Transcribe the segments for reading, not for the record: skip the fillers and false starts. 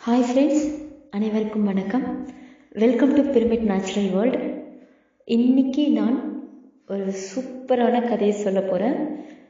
Hi friends, அனைவருக்கும் வணக்கம். Welcome to pyramid natural world. இன்றைக்கி நான் ஒரு சூப்பரான கதையை சொல்ல போகிறேன்.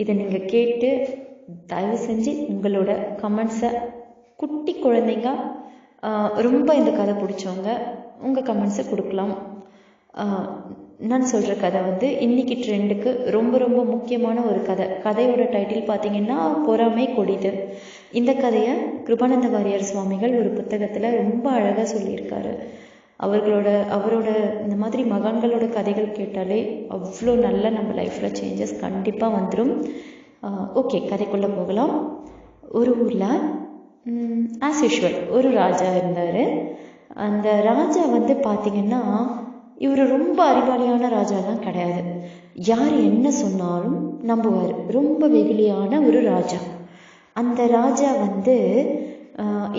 இதை நீங்கள் கேட்டு தயவு செஞ்சு உங்களோட கமெண்ட்ஸை, குட்டி குழந்தைங்க ரொம்ப இந்த கதை பிடிச்சவங்க உங்கள் கமெண்ட்ஸை கொடுக்கலாம். நான் சொல்கிற கதை இன்றைக்கி ட்ரெண்டுக்கு ரொம்ப ரொம்ப முக்கியமான ஒரு கதையோட டைட்டில் பார்த்திங்கன்னா பொறாமை கொடிது. இந்த கதையை கிருபானந்த வாரியார் சுவாமிகள் ஒரு புத்தகத்தில் ரொம்ப அழகாக சொல்லியிருக்காரு. அவரோட இந்த மாதிரி மகான்களோட கதைகள் கேட்டாலே அவ்வளோ நல்ல நம்ம லைஃப்பில் சேஞ்சஸ் கண்டிப்பாக வந்துடும். ஓகே, கதைக்குள்ளே போகலாம். ஒரு ஊரில் ஆஸ் யூஷுவல் ஒரு ராஜா இருந்தார். அந்த ராஜா பார்த்திங்கன்னா இவர் ரொம்ப அறிவாளியான ராஜாலாம் கிடையாது. யார் என்ன சொன்னாலும் நம்புவார். ரொம்ப வெகுளியான ஒரு ராஜா. அந்த ராஜா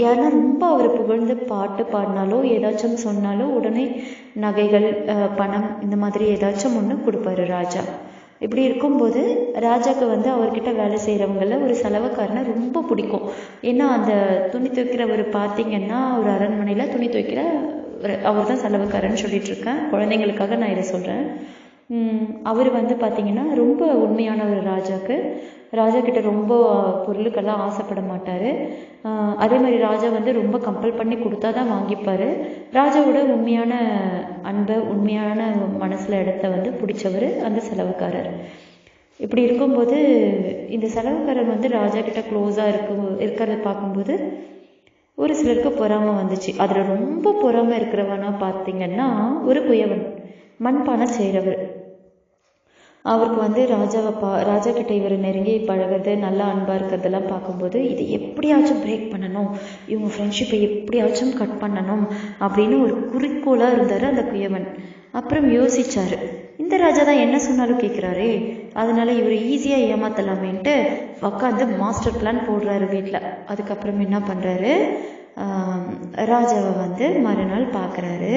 யாருன்னா ரொம்ப அவரை புகழ்ந்து பாட்டு பாடினாலோ ஏதாச்சும் சொன்னாலோ உடனே நகைகள், பணம், இந்த மாதிரி ஏதாச்சும் ஒன்று கொடுப்பாரு ராஜா. இப்படி இருக்கும்போது ராஜாவுக்கு அவர்கிட்ட வேலை செய்கிறவங்கள ஒரு செலவுக்காரனை ரொம்ப பிடிக்கும். ஏன்னா அந்த துணி துவைக்கிறவர் பார்த்திங்கன்னா ஒரு அரண்மனையில் துணி துவைக்கிற அவர் தான் செலவுக்காரன்னு சொல்லிகிட்ருக்கேன். குழந்தைங்களுக்காக நான் இதை சொல்கிறேன். அவர் பார்த்திங்கன்னா ரொம்ப உண்மையான ஒரு ராஜா கிட்ட ரொம்ப பொருளுக்கெல்லாம் ஆசைப்பட மாட்டார். அதே மாதிரி ராஜா ரொம்ப கம்பல் பண்ணி கொடுத்தா தான் வாங்கிப்பார். ராஜாவோட உண்மையான அன்பை, உண்மையான மனசில் இடத்த பிடிச்சவர் அந்த செலவுக்காரர். இப்படி இருக்கும்போது இந்த செலவுக்காரர் ராஜா கிட்ட க்ளோஸாக இருக்கிறத பார்க்கும்போது ஒரு சிலருக்கு பொறாமை வந்துச்சு. அதில் ரொம்ப பொறாமை இருக்கிறவனா பார்த்திங்கன்னா ஒரு குயவன், மண்பானை செய்கிறவர். அவருக்கு ராஜா கிட்ட இவர் நெருங்கி பழகிறது, நல்லா அன்பாக இருக்கிறதெல்லாம் பார்க்கும்போது இதை எப்படியாச்சும் பிரேக் பண்ணணும், இவங்க ஃப்ரெண்ட்ஷிப்பை எப்படியாச்சும் கட் பண்ணணும் அப்படின்னு ஒரு குறிக்கோளாக இருந்தார் அந்த குயவன். அப்புறம் யோசிச்சார், இந்த ராஜா தான் என்ன சொன்னாலும் கேட்குறாரே, அதனால இவர் ஈஸியாக ஏமாத்தலாமேன்ட்டு உட்காந்து மாஸ்டர் பிளான் போடுறாரு வீட்டில். அதுக்கப்புறம் என்ன பண்ணுறாரு, ராஜாவை மறுநாள் பார்க்குறாரு.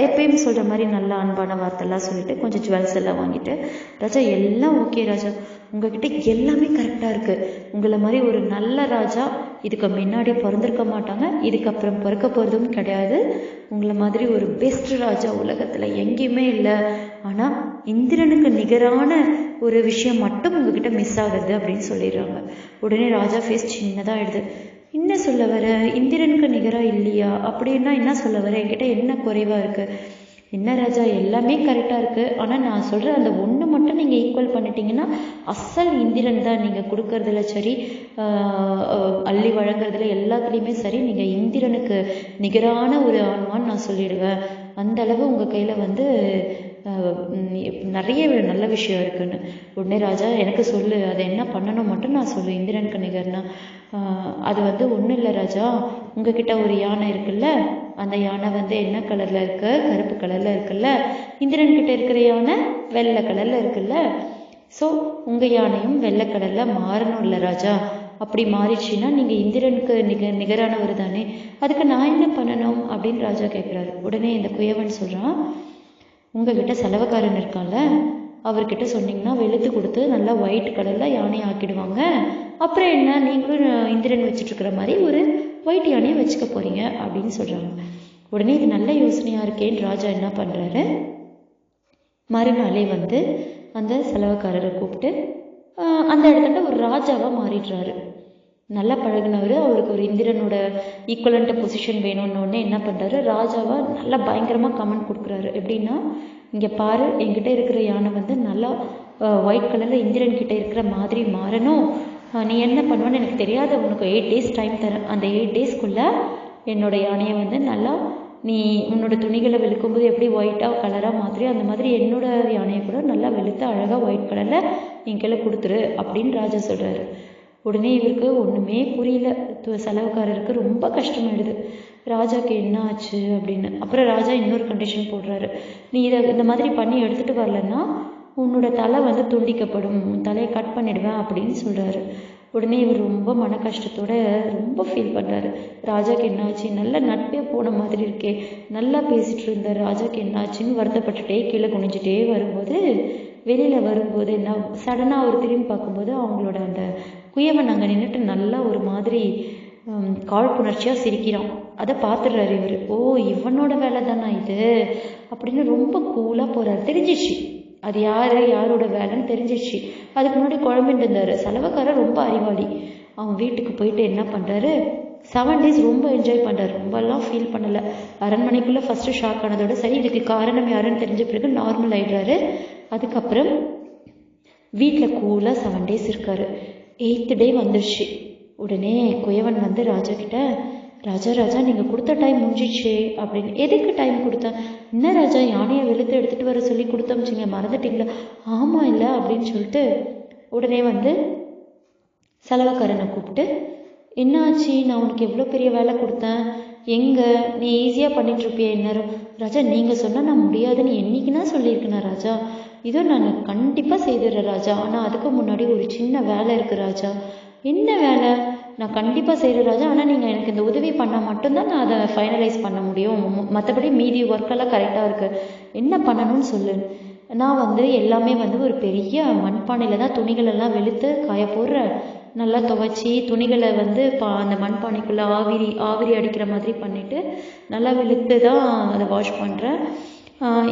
எப்பயும் சொல்கிற மாதிரி நல்லா அன்பான வார்த்தைலாம் சொல்லிட்டு கொஞ்சம் ஜுவல்ஸ் எல்லாம் வாங்கிட்டு, ராஜா எல்லாம் ஓகே ராஜா, உங்ககிட்ட எல்லாமே கரெக்டாக இருக்குது. உங்களை மாதிரி ஒரு நல்ல ராஜா இதுக்கு முன்னாடி பிறந்திருக்க மாட்டாங்க, இதுக்கப்புறம் பிறக்க போகிறதும் கிடையாது. உங்களை மாதிரி ஒரு பெஸ்ட் ராஜா உலகத்தில் எங்கேயுமே இல்லை. ஆனால் இந்திரனுக்கு நிகரான ஒரு விஷயம் மட்டும் உங்ககிட்ட மிஸ் ஆகுது அப்படின்னு சொல்லிடுறாங்க. உடனே ராஜா ஃபேஸ் சின்னதாக ஆயிடுது. என்ன சொல்ல வர, இந்திரனுக்கு நிகராக இல்லையா? அப்படின்னா என்ன சொல்ல வர, என்கிட்ட என்ன குறைவாக இருக்குது? என்ன ராஜா, எல்லாமே கரெக்டாக இருக்குது, ஆனால் நான் சொல்கிற அந்த ஒன்று மட்டும் நீங்கள் ஈக்குவல் பண்ணிட்டீங்கன்னா அசல் இந்திரன் தான். நீங்கள் கொடுக்கறதுல சரி, அள்ளி வழங்குறதுல எல்லாத்துலேயுமே சரி, நீங்கள் இந்திரனுக்கு நிகரான ஒரு ஆன்மான்னு நான் சொல்லிடுவேன். அந்த அளவு உங்கள் கையில் நிறைய நல்ல விஷயம் இருக்குன்னு. உடனே ராஜா, எனக்கு சொல்லு, அதை என்ன பண்ணணும் மட்டும் நான் சொல்லு, இந்திரனுக்கு நிகர்னா. அது ஒன்றும் இல்லை ராஜா, உங்ககிட்ட ஒரு யானை இருக்குல்ல, அந்த யானை என்ன கலரில் இருக்கு, கருப்பு கலரில் இருக்குல்ல. இந்திரன்கிட்ட இருக்கிற யானை வெள்ளை கலரில் இருக்குல்ல. ஸோ உங்கள் யானையும் வெள்ளை கலரில் மாறணும் இல்லை ராஜா. அப்படி மாறிடுச்சுன்னா நீங்கள் இந்திரனுக்கு நிகரானவர் தானே, அதுக்கு நான் என்ன பண்ணணும் அப்படின்னு ராஜா கேட்குறாரு. உடனே இந்த குயவன் சொல்கிறான், உங்ககிட்ட செலவுக்காரன் இருக்கான்ல, அவர்கிட்ட சொன்னீங்கன்னா வெளுத்து கொடுத்து நல்லா ஒயிட் கலரில் யானையை ஆக்கிடுவாங்க. அப்புறம் என்ன, நீங்களும் இந்திரன் வச்சுட்ருக்கிற மாதிரி ஒரு ஒயிட் யானையை வச்சுக்க போகிறீங்க அப்படின்னு சொல்கிறாங்க. உடனே இது நல்ல யோசனையாக இருக்கேன்னு ராஜா என்ன பண்ணுறாரு, மறுநாளே அந்த செலவுக்காரரை கூப்பிட்டு அந்த இடத்துல ஒரு ராஜாவாக மாறிடுறாரு. நல்லா பழகினவர், அவருக்கு ஒரு இந்திரனோட ஈக்குவலண்ட பொசிஷன் வேணும்னு என்ன பண்ணுறாரு, ராஜாவை நல்லா பயங்கரமாக கமெண்ட் கொடுக்குறாரு. எப்படின்னா, இங்கே பாரு, என்கிட்ட இருக்கிற யானை நல்லா ஒயிட் கலரில் இந்திரன் கிட்ட இருக்கிற மாதிரி மாறணும். நீ என்ன பண்ணுவேன்னு எனக்கு தெரியாது, உனக்கு 8 days டைம் தரேன். அந்த 8 daysக்குள்ளே என்னோட யானையை நல்லா நீ உன்னோட துணிகளை வெளுக்கும்போது எப்படி ஒயிட்டாக கலராக மாதிரி அந்த மாதிரி என்னோட யானையை கூட நல்லா வெளுத்து அழகாக ஒயிட் கலரில் என் கையில கொடுத்துரு அப்படின்னு ராஜா சொல்கிறாரு. உடனே இவருக்கு ஒன்றுமே புரியல. செலவுக்காரருக்கு ரொம்ப கஷ்டமாயிடுது. ராஜாவுக்கு என்ன ஆச்சு அப்படின்னு. அப்புறம் ராஜா இன்னொரு கண்டிஷன் போடுறாரு, நீ இதை இந்த மாதிரி பண்ணி எடுத்துகிட்டு வரலன்னா உன்னோட தலை துண்டிக்கப்படும், உன் தலையை கட் பண்ணிடுவேன் அப்படின்னு சொல்கிறாரு. உடனே இவர் ரொம்ப மன கஷ்டத்தோட ரொம்ப ஃபீல் பண்ணுறாரு. ராஜாவுக்கு என்னாச்சு, நல்ல நட்பே போன மாதிரி இருக்கே, நல்லா பேசிகிட்டு இருந்தார், ராஜாவுக்கு என்னாச்சுன்னு வருத்தப்பட்டுட்டே கீழே குனிஞ்சிட்டே வரும்போது, வெளியில் வரும்போது என்ன சடனாக அவர் திரும்பி பார்க்கும்போது அவங்களோட அந்த குயவன் அங்கே நின்றுட்டு நல்லா ஒரு மாதிரி காழ்ப்புணர்ச்சியாக சிரிக்கிறான். அதை பார்த்துடுறாரு இவர். ஓ, இவனோட வேலை தானா இது அப்படின்னு ரொம்ப கூலாக போகிறாரு. தெரிஞ்சிச்சு அது யாரோட வேலைன்னு தெரிஞ்சிச்சு. அதுக்கு முன்னாடி குழம்பிட்டு இருந்தார். சலவைக்காரர் ரொம்ப அறிவாளி. அவன் வீட்டுக்கு போயிட்டு என்ன பண்ணுறாரு, 7 days ரொம்ப என்ஜாய் பண்ணுறாரு. ரொம்பலாம் ஃபீல் பண்ணலை. அரண்மனைக்குள்ளே ஃபஸ்ட்டு ஷாக் ஆனதோட சரி, இதுக்கு காரணம் யாருன்னு தெரிஞ்ச பிறகு நார்மல் ஆகிடுறாரு. அதுக்கப்புறம் வீட்டில் கூலாக 7 days இருக்கார். 8th day வந்துடுச்சு. உடனே குயவன் வந்து ராஜா கிட்ட, ராஜா நீங்கள் கொடுத்த டைம் முடிஞ்சிச்சு அப்படின்னு. எதுக்கு டைம் கொடுத்தேன்? என்ன ராஜா, யானையை வெளுத்து எடுத்துகிட்டு வர சொல்லி கொடுத்தமிச்சிங்க, மறந்துட்டீங்களா? ஆமாம் இல்லை அப்படின்னு சொல்லிட்டு உடனே வந்து சலவைக்காரனை கூப்பிட்டு, என்ன ஆச்சு, நான் உனக்கு எவ்வளோ பெரிய வேலை கொடுத்தேன், எங்கே நீ ஈஸியாக பண்ணிகிட்ருப்பிய இந்நேரம். ராஜா நீங்கள் சொன்னால் நான் முடியாதுன்னு என்றைக்குன்னா சொல்லியிருக்கேனா ராஜா? இதோ நான் கண்டிப்பாக செய்துடுறேன் ராஜா, ஆனால் அதுக்கு முன்னாடி ஒரு சின்ன வேலை இருக்குது ராஜா. என்ன வேலை? நான் கண்டிப்பாக செய்கிறேன் ராஜா, ஆனால் நீங்கள் எனக்கு இந்த உதவி பண்ணால் மட்டும்தான் நான் அதை ஃபைனலைஸ் பண்ண முடியும். மற்றபடி மீதி ஒர்க்கெல்லாம் கரெக்டாக இருக்குது. என்ன பண்ணணும்னு சொல்லு. நான் வந்து எல்லாமே வந்து ஒரு பெரிய மண்பானையில் தான் துணிகளெல்லாம் வெளுத்து காய போடுறேன். நல்லா துவைச்சி துணிகளை வந்து அந்த மண்பானைக்குள்ளே ஆவிரி அடிக்கிற மாதிரி பண்ணிவிட்டு நல்லா வெளுத்து தான் அதை வாஷ் பண்ணுறேன்.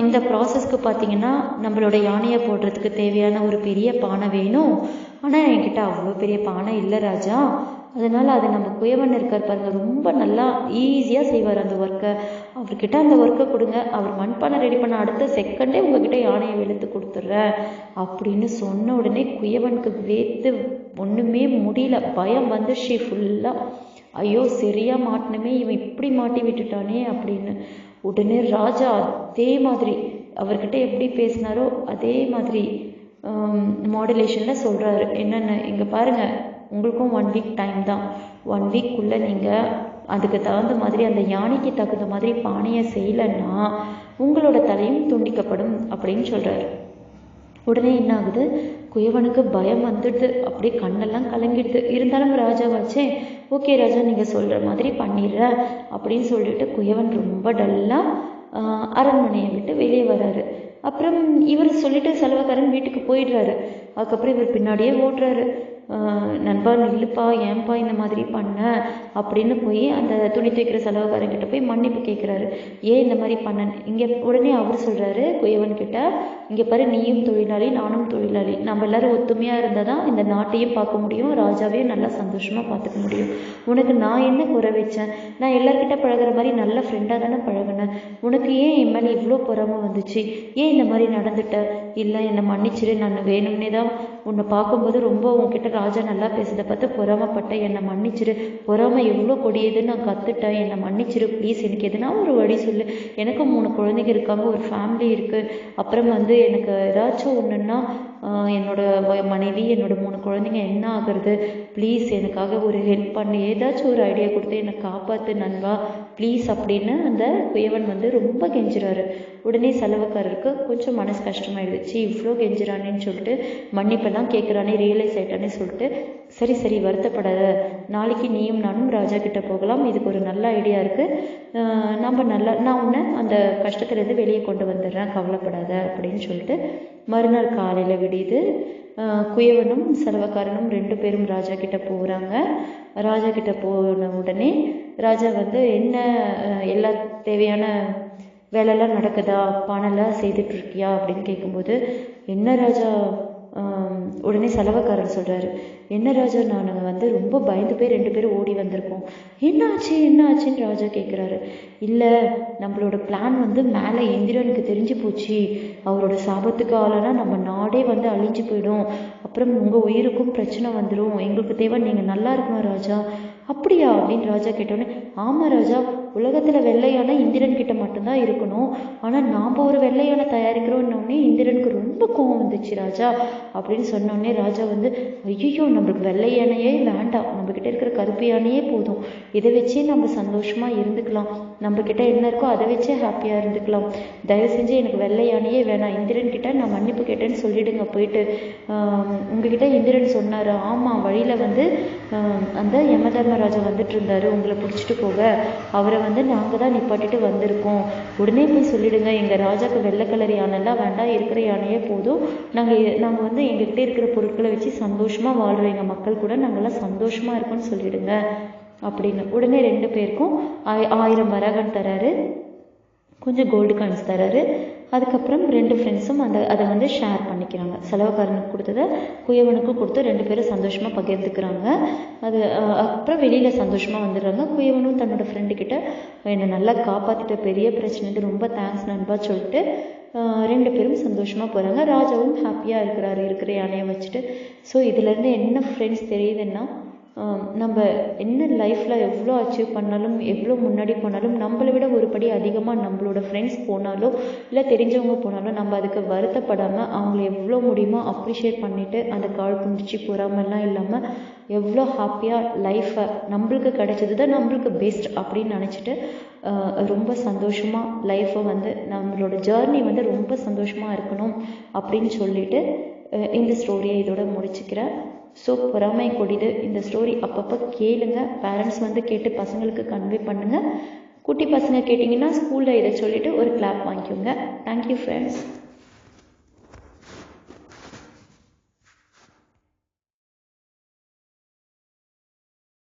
இந்த ப்ராசஸ்க்கு பார்த்திங்கன்னா நம்மளோட யானையை போடுறதுக்கு தேவையான ஒரு பெரிய பானை வேணும். ஆனால் என்கிட்ட அவ்வளோ பெரிய பானை இல்லை ராஜா. அதனால் அது நம்ம குயவன் இருக்கார் பாருங்கள், ரொம்ப நல்லா ஈஸியாக செய்வார் அந்த ஒர்க்கை. அவர்கிட்ட அந்த ஒர்க்கை கொடுங்க, அவர் மண்பானை ரெடி பண்ண அடுத்த செகண்டே உங்ககிட்ட யானையை வெளுத்து கொடுத்துட்றேன் அப்படின்னு சொன்ன உடனே குயவனுக்கு வேத்து ஒன்றுமே முடியல. பயம் வந்துடுச்சு ஃபுல்லாக. ஐயோ சரியாக மாட்டினமே, இவன் இப்படி மாட்டி விட்டுட்டானே அப்படின்னு. உடனே ராஜா அதே மாதிரி அவர்கிட்ட எப்படி பேசினாரோ அதே மாதிரி மாடுலேஷனில் சொல்கிறாரு. என்னென்ன, இங்கே பாருங்கள், உங்களுக்கும் 1 week டைம் தான். 1 weekக்குள்ளே நீங்கள் அதுக்கு தகுந்த மாதிரி அந்த யானைக்கு தகுந்த மாதிரி பானையை செய்யலைன்னா உங்களோட தலையும் துண்டிக்கப்படும் அப்படின்னு சொல்கிறாரு. உடனே என்ன ஆகுது, குயவனுக்கு பயம் வந்துடுது. அப்படியே கண்ணெல்லாம் கலங்கிடுது. இருந்தாலும் ராஜா வச்சே, ஓகே ராஜா நீங்கள் சொல்கிற மாதிரி பண்ணிடுற அப்படின்னு சொல்லிட்டு குயவன் ரொம்ப டல்லாக அரண்மனையை விட்டு வெளியே வராரு. அப்புறம் இவர் சொல்லிட்டு சலவைக்காரன் வீட்டுக்கு போயிடுறாரு. அதுக்கப்புறம் இவர் பின்னாடியே ஓடுறாரு. நண்பா நில்லுப்பா, ஏன்பா இந்த மாதிரி பண்ண அப்படின்னு போய் அந்த துணி துவைக்கிற செலவுக்காரங்கிட்ட போய் மன்னிப்பு கேட்குறாரு. ஏன் இந்த மாதிரி பண்ணேன் இங்கே. உடனே அவர் சொல்கிறாரு குயவன்கிட்ட, இங்கே பாரு, நீயும் தொழிலாளி நானும் தொழிலாளி, நம்ம எல்லோரும் ஒத்துமையாக இருந்தால் தான் இந்த நாட்டையும் பார்க்க முடியும், ராஜாவையும் நல்லா சந்தோஷமாக பார்த்துக்க முடியும். உனக்கு நான் என்ன குறை வச்சேன்? நான் எல்லார்கிட்ட பழகிற மாதிரி நல்ல ஃப்ரெண்டாக தானே பழகினேன். உனக்கு ஏன் என் மேலே இவ்வளோ பொறாமை வந்துச்சு? ஏன் இந்த மாதிரி நடந்துட்ட? இல்லை என்னை மன்னிச்சிரு, நான் வேணும்னே தான் உன்னை பார்க்கும்போது ரொம்ப உன்கிட்ட ராஜா நல்லா பேசுறதை பார்த்து பொறாமப்பட்டேன், என்னை மன்னிச்சிரு. பொறாமை எவ்வளோ கொடியதுன்னு நான் கற்றுட்டேன், என்னை மன்னிச்சிரு ப்ளீஸ். எனக்கு எதுனா ஒரு வழி சொல்லு. எனக்கு 3 குழந்தைங்க இருக்காங்க, ஒரு ஃபேமிலி இருக்குது. அப்புறம் வந்து எனக்கு ஏதாச்சும் ஒன்றுன்னா என்னோட மனைவி, என்னோட 3 குழந்தைங்க என்ன ஆகுறது? ப்ளீஸ் எனக்காக ஒரு ஹெல்ப் பண்ணி ஏதாச்சும் ஒரு ஐடியா கொடுத்து என்னை காப்பாற்று நண்பா ப்ளீஸ் அப்படின்னு அந்த குயவன் வந்து ரொம்ப கெஞ்சுறாரு. உடனே செலவுக்காரருக்கு கொஞ்சம் மனசு கஷ்டமாயிடுச்சு. இவ்வளோ கெஞ்சுறானேன்னு சொல்லிட்டு மன்னிப்பெல்லாம் கேட்குறானே, ரியலைஸ் ஆகிட்டானே சொல்லிட்டு, சரி வருத்தப்படாத, நாளைக்கு நீயும் நானும் ராஜா கிட்ட போகலாம், இதுக்கு ஒரு நல்ல ஐடியா இருக்குது, நான் உன்னை அந்த கஷ்டத்துலேருந்து வெளியே கொண்டு வந்துடுறேன், கவலைப்படாத அப்படின்னு சொல்லிட்டு மறுநாள் காலையில் விடியுது. குயவனும் செலவக்காரனும் 2 பேரும் ராஜா கிட்ட போகிறாங்க. ராஜா கிட்ட போன உடனே ராஜா வந்து என்ன எல்லா தேவையான வேலையெல்லாம் நடக்குதா, பானெல்லாம் செய்துட்ருக்கியா அப்படின்னு கேட்கும்போது, என்ன ராஜா, உடனே செலவக்காரர் சொல்கிறாரு, என்ன ராஜா, நான் வந்து ரொம்ப பயந்து போய் 2 பேரும் ஓடி வந்திருக்கோம். என்ன ஆச்சுன்னு ராஜா கேட்குறாரு. இல்லை, நம்மளோட பிளான் வந்து மேலே இந்திரனுக்கு தெரிஞ்சு போச்சு, அவரோட சாபத்துக்கு ஆளானா நம்ம நாடே வந்து அழிஞ்சு போயிடும், அப்புறம் உங்கள் உயிருக்கும் பிரச்சனை வந்துடும், எங்களுக்கு தேவை நீங்கள் நல்லா இருக்கணும் ராஜா. அப்படியா அப்படின்னு ராஜா கேட்டோடனே, ஆமாம் ராஜா, உலகத்தில் வெள்ளையான இந்திரன் கிட்ட மட்டும்தான் இருக்கணும், ஆனால் நாம் ஒரு வெள்ளையான தயாரிக்கிறோன்னொடனே இந்திரனுக்கு ரொம்ப கோவம் வந்துச்சு ராஜா அப்படின்னு சொன்னோடனே ராஜா வந்து, ஐயோ நம்மளுக்கு வெள்ளை யானையே வேண்டாம், நம்மக்கிட்ட இருக்கிற கருப்பு யானையே போதும், இதை வச்சே நம்ம சந்தோஷமாக இருந்துக்கலாம், நம்மக்கிட்ட என்ன இருக்கோ அதை வச்சே ஹாப்பியாக இருந்துக்கலாம், தயவு செஞ்சு எனக்கு வெள்ளை யானையே வேணாம், இந்திரன் கிட்ட நான் மன்னிப்பு கேட்டேன்னு சொல்லிடுங்க போயிட்டு. உங்ககிட்ட இந்திரன் சொன்னார், ஆமாம் வழியில் வந்து அந்த யமதர்மராஜா வந்துட்டு இருந்தார் உங்களை பிடிச்சிட்டு போக, அவரை வந்து நாங்கள் தான் நிப்பாட்டிட்டு வந்திருக்கோம், உடனே போய் சொல்லிடுங்க, எங்கள் ராஜாவுக்கு வெள்ளை கலர் யானைலாம் வேண்டாம், இருக்கிற யானையே போதும், நாங்கள் வந்து எங்ககிட்ட இருக்கிற பொருட்களை வச்சு சந்தோஷமாக வாழ்கிறோம், எங்கள் மக்கள் கூட நாங்கள்லாம் சந்தோஷமாக இருக்கோன்னு சொல்லிடுங்க அப்படின்னு. உடனே 2 பேருக்கும் 1000 மரகன் தராரு, கொஞ்சம் கோல்டு காயின்ஸ் தராரு. அதுக்கப்புறம் 2 ஃப்ரெண்ட்ஸும் அதை வந்து ஷேர் பண்ணிக்கிறாங்க. செலவுக்காரனுக்கு கொடுத்ததை குயவனுக்கும் கொடுத்து 2 பேரும் சந்தோஷமாக பகிர்ந்துக்கிறாங்க. அது அப்புறம் வெளியில் சந்தோஷமாக வந்துடுறாங்க. குயவனும் தன்னோட ஃப்ரெண்டுக்கிட்ட என்னை நல்லா காப்பாற்றிட்ட, பெரிய பிரச்சனைக்கு ரொம்ப தேங்க்ஸ் நண்பா சொல்லிட்டு 2 பேரும் சந்தோஷமாக போகிறாங்க. ராஜாவும் ஹாப்பியாக இருக்கிற யானையை வச்சுட்டு. ஸோ இதுலேருந்து என்ன ஃப்ரெண்ட்ஸ் தெரியுதுன்னா, நம்ம என்ன லைஃப்பில் எவ்வளோ அச்சீவ் பண்ணாலும், எவ்வளோ முன்னாடி போனாலும், நம்மளை விட ஒரு படி அதிகமாக நம்மளோட ஃப்ரெண்ட்ஸ் போனாலோ இல்லை தெரிஞ்சவங்க போனாலும் நம்ம அதுக்கு வருத்தப்படாமல் அவங்கள எவ்வளோ முடியுமோ அப்ரிஷியேட் பண்ணிவிட்டு அந்த காழ்ப்புணர்ச்சி பொறாமல்லாம் இல்லாமல் எவ்வளோ ஹாப்பியாக லைஃப்பை நம்மளுக்கு கிடைச்சது தான் நம்மளுக்கு பெஸ்ட் அப்படின்னு நினச்சிட்டு ரொம்ப சந்தோஷமாக லைஃப்பை வந்து நம்மளோட ஜேர்னி வந்து ரொம்ப சந்தோஷமாக இருக்கணும் அப்படின்னு சொல்லிட்டு இந்த ஸ்டோரியை இதோட முடிச்சுக்கிறேன். ஸோ பொறாமை கொடிது. இந்த ஸ்டோரி அப்பப்போ கேளுங்க. பேரண்ட்ஸ் வந்து கேட்டு பசங்களுக்கு கன்வே பண்ணுங்கள். குட்டி பசங்க கேட்டிங்கன்னா ஸ்கூலில் இதை சொல்லிவிட்டு ஒரு கிளாப் வாங்கிக்கோங்க. Thank you friends.